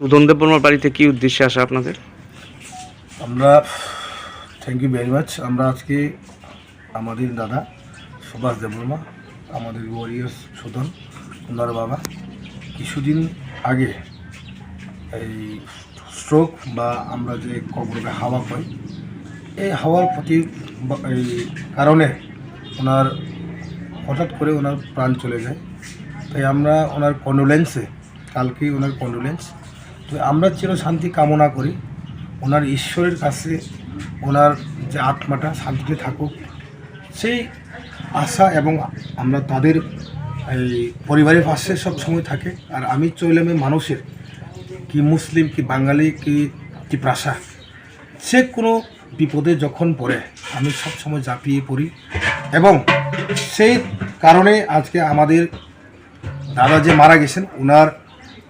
সুদন দেববর্মার বাড়িতে কি উদ্দেশ্যে আসা আপনাদের? আমরা থ্যাংক ইউ ভেরি মাচ। আমরা আজকে আমাদের দাদা সুভাষ দেববর্মা, আমাদের ওয়ারিয়ার্স সুদন, ওনার বাবা কিছুদিন আগে এই স্ট্রোক বা আমরা যে কবরে হাওয়া পাই, এই হাওয়ার প্রতি এই কারণে ওনার হঠাৎ করে ওনার প্রাণ চলে যায়। তাই আমরা ওনার কন্ডোলেন্সে, কালকেই ওনার কন্ডোলেন্স, তো আমরা চিরশান্তি কামনা করি ওনার ঈশ্বরের কাছে, ওনার যে আত্মাটা শান্তিতে থাকুক সেই আশা, এবং আমরা তাদের এই পরিবারের পাশে সব সময় থাকে। আর আমি চৈলামে মানুষের কি মুসলিম কি বাঙালি কি প্রাসা, সে কোনো বিপদে যখন পড়ে আমি সব সময় ঝাঁপিয়ে পড়ি, এবং সেই কারণে আজকে আমাদের দাদা যে মারা গেছেন ওনার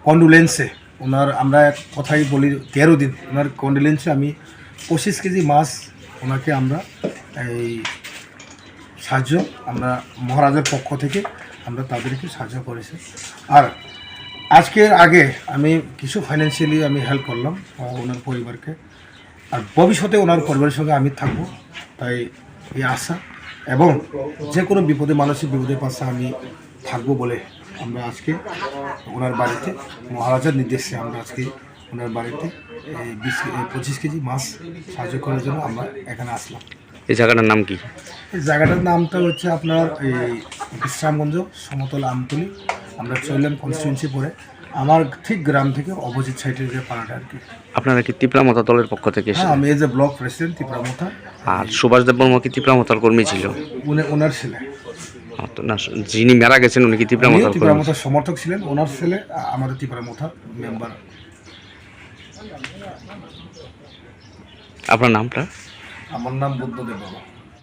কন্ডোলেন্সে, ওনার আমরা এক কথাই বলি 13 দিন, ওনার কন্ডোলেন্সে আমি 25 কেজি মাছ ওনাকে আমরা এই সাহায্য, আমরা মহারাজের পক্ষ থেকে আমরা তাদেরকে সাহায্য করেছি। আর আজকের আগে আমি কিছু ফাইন্যান্সিয়ালি আমি হেল্প করলাম ওনার পরিবারকে, আর ভবিষ্যতে ওনার পরিবারের সঙ্গে আমি থাকবো, তাই এই আশা, এবং যে কোনো বিপদে, মানসিক বিপদের পাশে আমি থাকবো বলে আমরা আজকে ওনার বাড়িতে মহারাজার নির্দেশে আমরা আজকে ওনার বাড়িতে এই 25 কেজি মাছ সাহায্য করার জন্য আমরা এখানে আসলাম। এই জায়গাটার নাম কি? এই জায়গাটার নামটা হচ্ছে আপনার এই বিশ্রামগঞ্জ সমতল আমতলি, আমরা চৈলাম কনস্টিটুয়েন্সি পড়ে, আমার ঠিক গ্রাম থেকে অপোজিট সাইডের যে পাড়াটা আর কি। আপনারা কি তিপ্রামতা দলের পক্ষ থেকে হ্যাঁ, আমি as a block president Tipra Motha. আর সুভাষ দেববর্মা কি তিপ্রামতার কর্মী ছিল? ওনার ছেলে, না, যিনি মারা গেছেন উনি কি তিপ্রামতার সমর্থক ছিলেন, ওনার ছেলে আমাদের তিপ্রামতার মেম্বার। আপনার নামটা? আমার নাম বুদ্ধদেব বাবা।